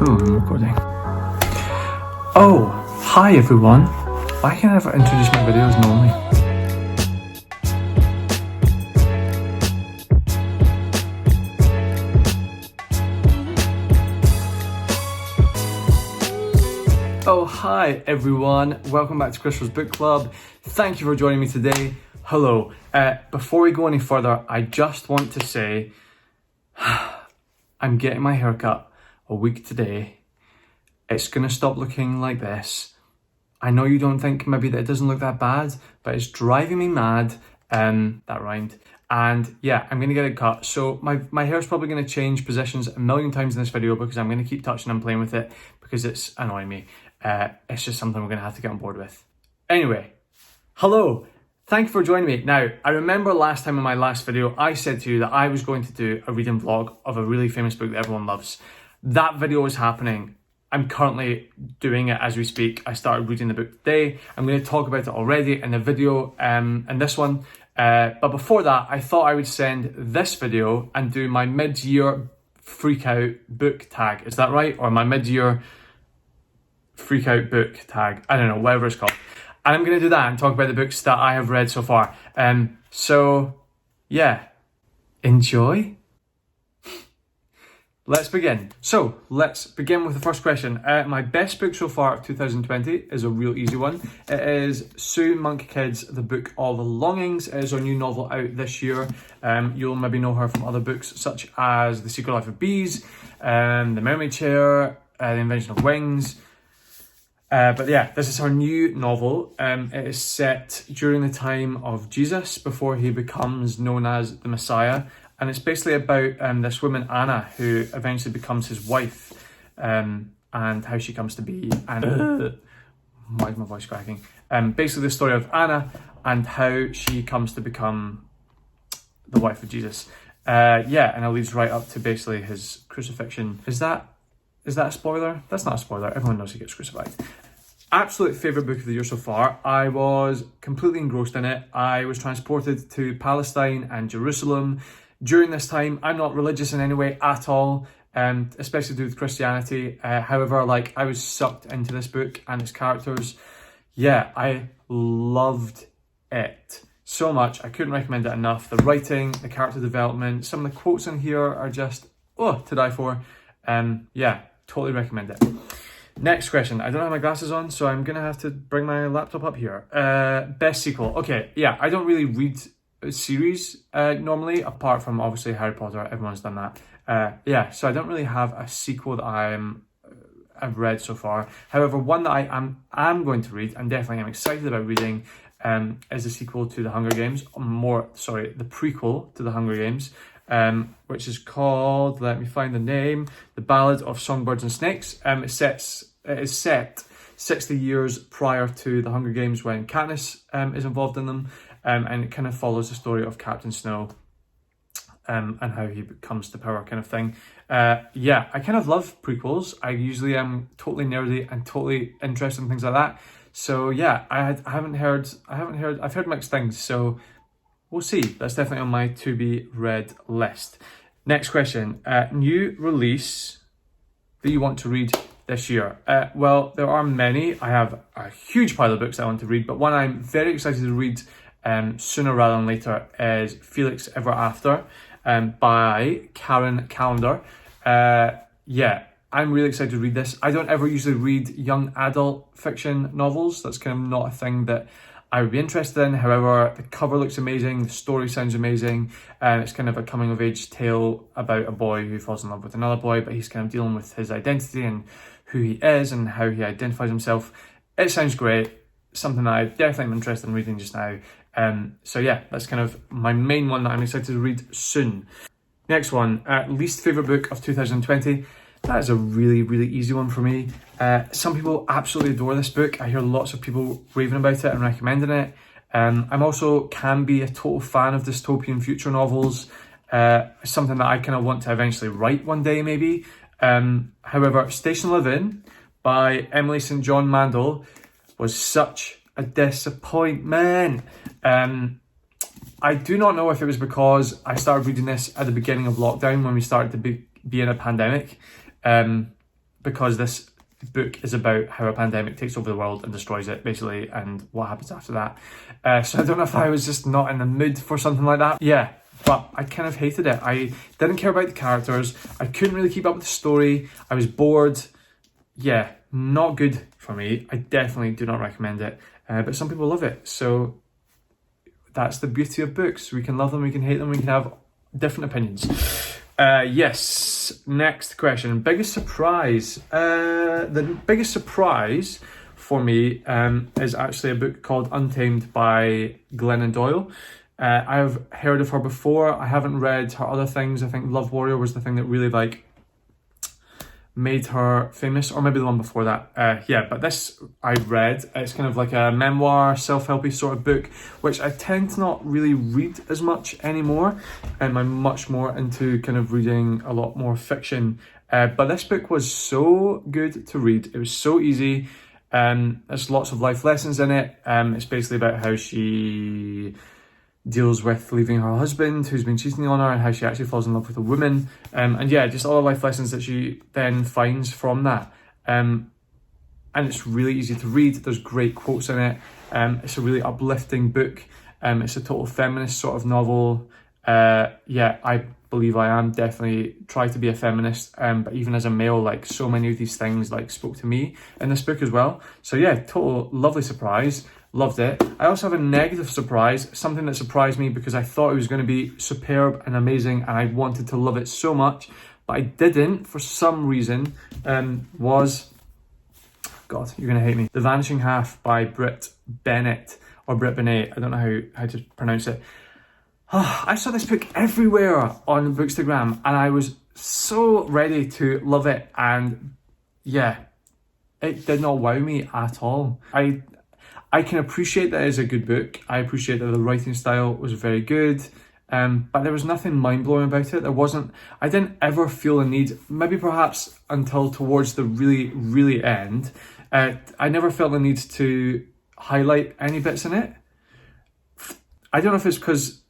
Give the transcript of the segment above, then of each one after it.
Oh, I'm recording. Oh, hi everyone. Why can't I ever introduce my videos normally? Oh, hi everyone. Welcome back to Crystal's Book Club. Thank you for joining me today. Hello. Before we go any further, I just want to say I'm getting my hair cut a week today. It's gonna stop looking like this. I know you don't think maybe that it doesn't look that bad, but it's driving me mad. That rhymed. And yeah, I'm gonna get it cut. So my hair's probably gonna change positions a million times in this video because I'm gonna keep touching and playing with it because it's annoying me. It's just something we're gonna have to get on board with. Anyway, hello. Thank you for joining me. Now, I remember last time in my last video, I said to you that I was going to do a reading vlog of a really famous book that everyone loves. That video is happening. I'm currently doing it as we speak. I started reading the book today. I'm going to talk about it already in the video and this one. But before that, I thought I would send this video and do my mid-year freakout book tag. Is that right? Or my mid-year freakout book tag. I don't know, whatever it's called. And I'm going to do that and talk about the books that I have read so far. So, yeah, enjoy. Let's begin. So, let's begin with the first question. My best book so far of 2020 is a real easy one. It is Sue Monk Kidd's The Book of Longings. It is her new novel out this year. You'll maybe know her from other books such as The Secret Life of Bees, The Mermaid Chair, The Invention of Wings. But yeah, this is her new novel. It is set during the time of Jesus before he becomes known as the Messiah. And it's basically about this woman, Anna, who eventually becomes his wife, and how she comes to be. And why is my voice cracking? Basically the story of Anna and how she comes to become the wife of Jesus. Yeah, and it leads right up to basically his crucifixion. Is that a spoiler? That's not a spoiler. Everyone knows he gets crucified. Absolute favourite book of the year so far. I was completely engrossed in it. I was transported to Palestine and Jerusalem. During this time, I'm not religious in any way at all, especially to do with Christianity. However, I was sucked into this book and its characters. Yeah, I loved it so much. I couldn't recommend it enough. The writing, the character development, some of the quotes in here are just, to die for. Yeah, totally recommend it. Next question. I don't have my glasses on, so I'm going to have to bring my laptop up here. Best sequel. Okay, yeah, I don't really read series normally, apart from obviously Harry Potter. Everyone's done that. Yeah, so I don't really have a sequel that I've read so far. However, one that I am going to read and definitely am excited about reading is the sequel to The Hunger Games. The prequel to The Hunger Games, which is called, let me find the name, The Ballad of Songbirds and Snakes. It is set 60 years prior to The Hunger Games when Katniss is involved in them. And it kind of follows the story of Captain Snow and how he comes to power kind of thing. Yeah, I kind of love prequels. I usually am totally nerdy and totally interested in things like that. So yeah, I've heard mixed things. So we'll see. That's definitely on my to be read list. Next question. New release that you want to read this year? Well, there are many. I have a huge pile of books I want to read, but one I'm very excited to read sooner rather than later is Felix Ever After by Karen Callender. Yeah, I'm really excited to read this. I don't ever usually read young adult fiction novels. That's kind of not a thing that I would be interested in. However, the cover looks amazing, the story sounds amazing, and it's kind of a coming of age tale about a boy who falls in love with another boy, but he's kind of dealing with his identity and who he is and how he identifies himself. It sounds great, something that I definitely am interested in reading just now. So yeah, that's kind of my main one that I'm excited to read soon. Next one, least favourite book of 2020. That is a really, really easy one for me. Some people absolutely adore this book. I hear lots of people raving about it and recommending it. I'm also can be a total fan of dystopian future novels. Something that I kind of want to eventually write one day maybe. However, Station 11 by Emily St. John Mandel was such a disappointment. I do not know if it was because I started reading this at the beginning of lockdown when we started to be in a pandemic. because this book is about how a pandemic takes over the world and destroys it, basically, and what happens after that. So I don't know if I was just not in the mood for something like that. Yeah, but I kind of hated it. I didn't care about the characters. I couldn't really keep up with the story. I was bored. Yeah, not good for me. I definitely do not recommend it. But some people love it. So that's the beauty of books. We can love them, we can hate them, we can have different opinions. Yes, next question. Biggest surprise. The biggest surprise for me is actually a book called Untamed by Glennon Doyle. I've heard of her before. I haven't read her other things. I think Love Warrior was the thing that really made her famous, or maybe the one before that. Yeah, but this I've read. It's kind of like a memoir, self-helpy sort of book, which I tend to not really read as much anymore. I'm much more into kind of reading a lot more fiction. But this book was so good to read. It was so easy. There's lots of life lessons in it. It's basically about how she deals with leaving her husband who's been cheating on her, and how she actually falls in love with a woman, and yeah, just all the life lessons that she then finds from that, and it's really easy to read. There's great quotes in it. It's a really uplifting book. It's a total feminist sort of novel. Yeah, I believe I am definitely try to be a feminist, but even as a male, like, so many of these things spoke to me in this book as well. So yeah, total lovely surprise. Loved it. I also have a negative surprise, something that surprised me because I thought it was going to be superb and amazing and I wanted to love it so much, but I didn't for some reason, was, God, you're going to hate me, The Vanishing Half by Britt Bennett, or Britt Bennett, I don't know how to pronounce it. I saw this book everywhere on Bookstagram and I was so ready to love it, and yeah, it did not wow me at all. I can appreciate that it's a good book. I appreciate that the writing style was very good, but there was nothing mind-blowing about it. I didn't ever feel a need, maybe perhaps until towards the really, really end, I never felt the need to highlight any bits in it. I don't know if it's because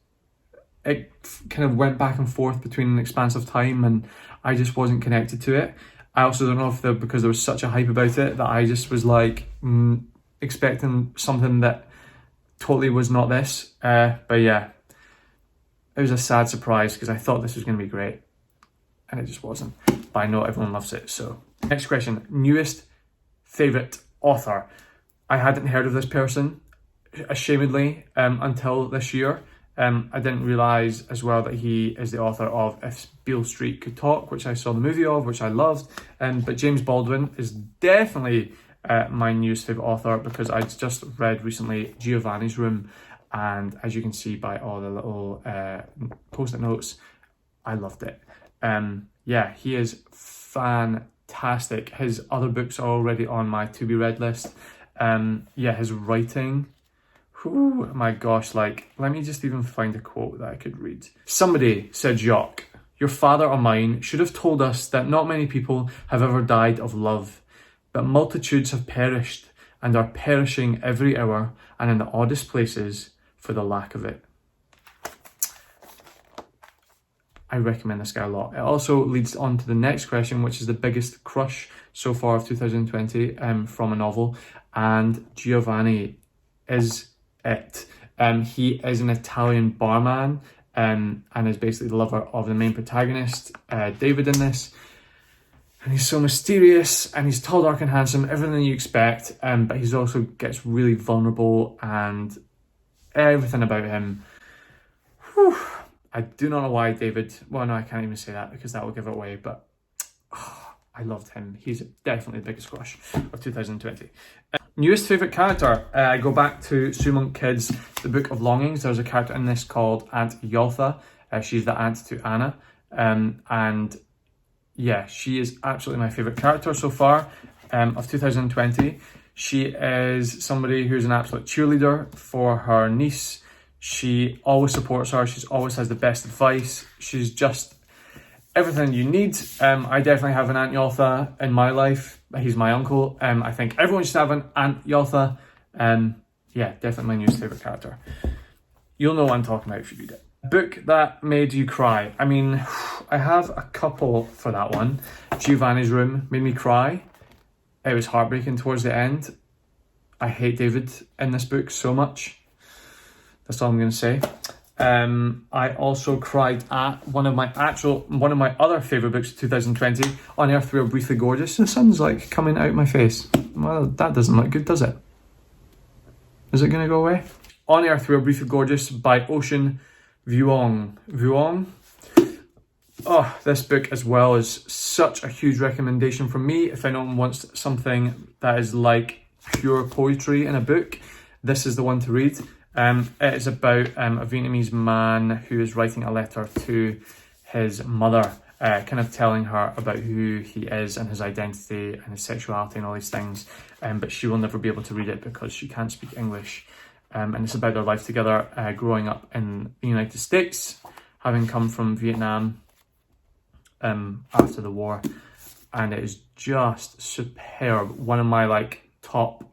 it kind of went back and forth between an expanse of time and I just wasn't connected to it. I also don't know if because there was such a hype about it that I just was expecting something that totally was not this. But yeah, it was a sad surprise because I thought this was going to be great and it just wasn't. But I know everyone loves it. So next question, newest favourite author. I hadn't heard of this person, ashamedly, until this year. I didn't realise as well that he is the author of If Beale Street Could Talk, which I saw the movie of, which I loved. But James Baldwin is definitely my newest favourite author because I just read recently Giovanni's Room, and as you can see by all the little post-it notes, I loved it. Yeah, he is fantastic. His other books are already on my to-be-read list. Yeah, his writing, oh my gosh, let me just even find a quote that I could read. Somebody said, Jacques, your father or mine should have told us that not many people have ever died of love, but multitudes have perished and are perishing every hour and in the oddest places for the lack of it. I recommend this guy a lot. It also leads on to the next question, which is the biggest crush so far of 2020 from a novel. And Giovanni is it. He is an Italian barman and is basically the lover of the main protagonist, David, in this. And he's so mysterious and he's tall, dark and handsome, everything you expect, but he's also gets really vulnerable and everything about him. Whew. I do not know why David, well no, I can't even say that because that will give it away, but I loved him. He's definitely the biggest crush of 2020. Newest favourite character, I go back to Sue Monk Kidd's The Book of Longings. There's a character in this called Aunt Yaltha. She's the aunt to Anna, and yeah, she is absolutely my favourite character so far of 2020. She is somebody who's an absolute cheerleader for her niece. She always supports her. She always has the best advice. She's just everything you need. I definitely have an Aunt Yaltha in my life. He's my uncle. I think everyone should have an Aunt Yaltha. Yeah, definitely my newest favourite character. You'll know what I'm talking about if you read it. Book that made you cry. I mean, I have a couple for that one. Giovanni's Room made me cry. It was heartbreaking towards the end. I hate David in this book so much. That's all I'm going to say. I also cried at one of my other favourite books of 2020, On Earth We Are Briefly Gorgeous. The sun's like coming out my face. Well, that doesn't look good, does it? Is it going to go away? On Earth We Are Briefly Gorgeous by Ocean Vuong. Oh, this book as well is such a huge recommendation from me. If anyone wants something that is like pure poetry in a book, this is the one to read. It is about a Vietnamese man who is writing a letter to his mother, kind of telling her about who he is and his identity and his sexuality and all these things. But she will never be able to read it because she can't speak English. And it's about their life together, growing up in the United States, having come from Vietnam after the war. And it is just superb. One of my top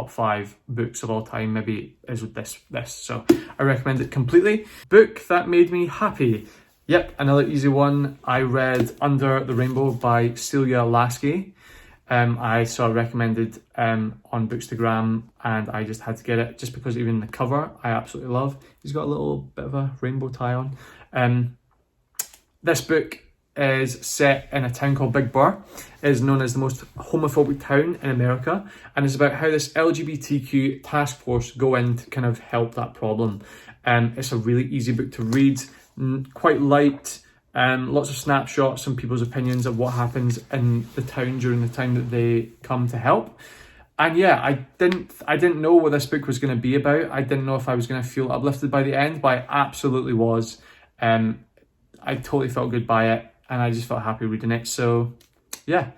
5 books of all time, maybe, is with this. So I recommend it completely. Book that made me happy. Yep, another easy one. I read Under the Rainbow by Celia Lasky. I saw it recommended on Bookstagram, and I just had to get it just because even the cover I absolutely love. He's got a little bit of a rainbow tie on. This book is set in a town called Big Bear. It is known as the most homophobic town in America, and it's about how this LGBTQ task force go in to kind of help that problem. It's a really easy book to read, quite light, lots of snapshots and people's opinions of what happens in the town during the time that they come to help. And yeah, I didn't know what this book was going to be about. I didn't know if I was going to feel uplifted by the end, but I absolutely was. I totally felt good by it, and I just felt happy reading it. So yeah,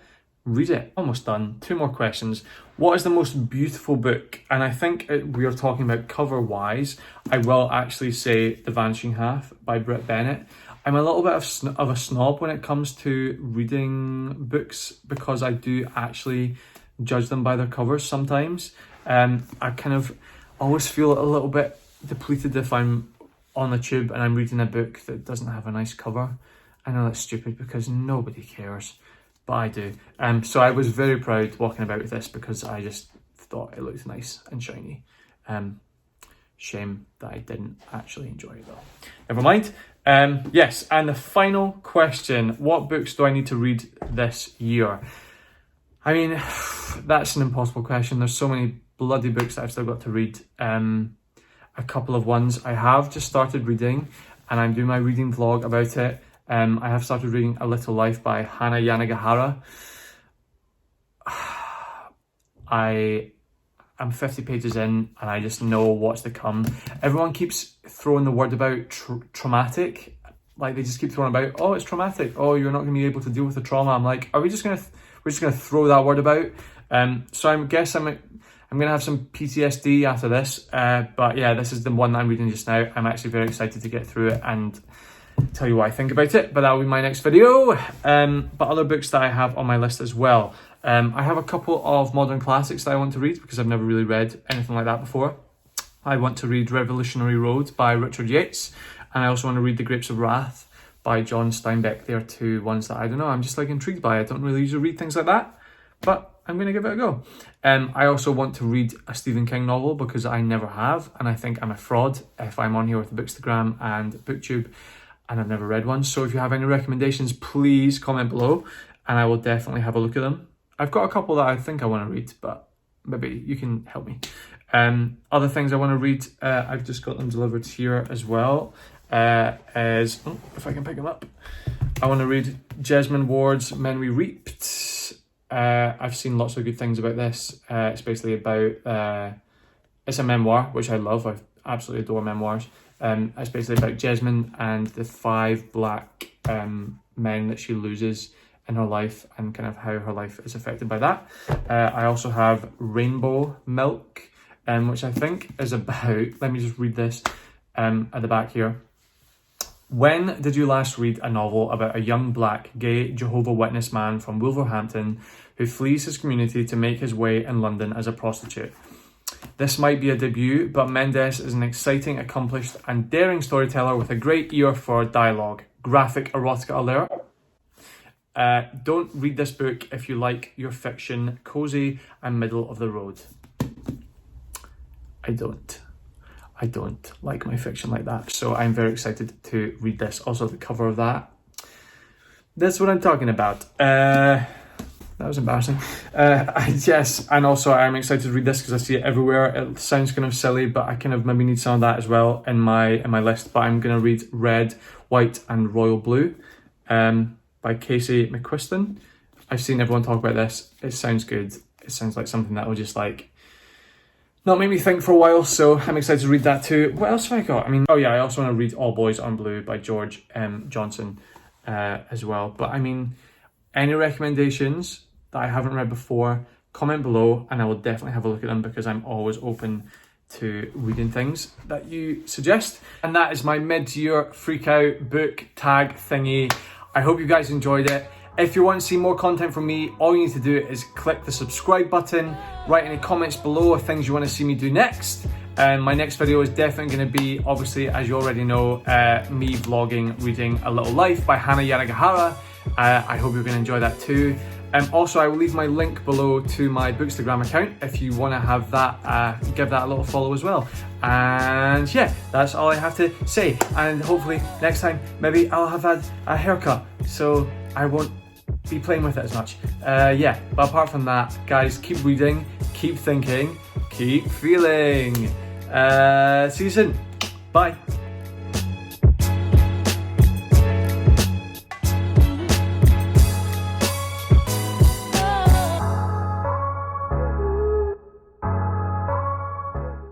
read it. Almost done. 2 more questions. What is the most beautiful book? And I think we are talking about cover wise. I will actually say The Vanishing Half by Britt Bennett. I'm a little bit of a snob when it comes to reading books because I do actually judge them by their covers sometimes. I kind of always feel a little bit depleted if I'm on the tube and I'm reading a book that doesn't have a nice cover. I know that's stupid because nobody cares, but I do. So I was very proud walking about with this because I just thought it looked nice and shiny. Shame that I didn't actually enjoy it though. Never mind. Yes, and the final question, what books do I need to read this year? I mean, that's an impossible question. There's so many bloody books that I've still got to read. A couple of ones I have just started reading, and I'm doing my reading vlog about it. I have started reading A Little Life by Hana Yanagihara. I'm 50 pages in and I just know what's to come. Everyone keeps throwing the word about traumatic. Like they just keep throwing about, oh, it's traumatic. Oh, you're not going to be able to deal with the trauma. I'm like, we're just going to throw that word about. So I'm going to have some PTSD after this. But yeah, this is the one that I'm reading just now. I'm actually very excited to get through it and tell you what I think about it. But that will be my next video. But other books that I have on my list as well. I have a couple of modern classics that I want to read because I've never really read anything like that before. I want to read Revolutionary Road by Richard Yates, and I also want to read The Grapes of Wrath by John Steinbeck. They are 2 ones that I don't know, I'm just intrigued by. I don't really usually read things like that, but I'm going to give it a go. I also want to read a Stephen King novel because I never have, and I think I'm a fraud if I'm on here with Bookstagram and BookTube and I've never read one. So if you have any recommendations, please comment below and I will definitely have a look at them. I've got a couple that I think I want to read, but maybe you can help me. Other things I want to read, I've just got them delivered here as well, if I can pick them up. I want to read Jesmond Ward's Men We Reaped. I've seen lots of good things about this. It's basically about, it's a memoir, which I love. I absolutely adore memoirs. It's basically about Jesmond and the 5 black men that she loses in her life and kind of how her life is affected by that. I also have Rainbow Milk, which I think is about, let me just read this at the back here. When did you last read a novel about a young black gay Jehovah Witness man from Wolverhampton who flees his community to make his way in London as a prostitute? This might be a debut, but Mendes is an exciting, accomplished and daring storyteller with a great ear for dialogue. graphic erotica alert. Don't read this book if you like your fiction cozy and middle of the road. I don't like my fiction like that, so I'm very excited to read this. Also, the cover of that's what I'm talking about. That was embarrassing. Yes, and also I'm excited to read this because I see it everywhere. It sounds kind of silly, but I kind of maybe need some of that as well in my list. But I'm going to read Red, White and Royal Blue by Casey McQuiston. I've seen everyone talk about this. It sounds good. It sounds like something that will just like not make me think for a while, so I'm excited to read that too. What else have I got? I mean, oh yeah, I also want to read All Boys Are Blue by George M. Johnson as well. But I mean, any recommendations that I haven't read before, comment below and I will definitely have a look at them because I'm always open to reading things that you suggest. And that is my mid-year freakout book tag thingy. I hope you guys enjoyed it. If you want to see more content from me, all you need to do is click the subscribe button, write any comments below of things you want to see me do next. And my next video is definitely going to be, obviously, as you already know, me vlogging reading A Little Life by Hannah Yanagihara. I hope you're going to enjoy that too. Also, I will leave my link below to my Bookstagram account if you want to have that, give that a little follow as well. And yeah, that's all I have to say. And hopefully next time, maybe I'll have had a haircut, so I won't be playing with it as much. Yeah, but apart from that, guys, keep reading, keep thinking, keep feeling. See you soon. Bye.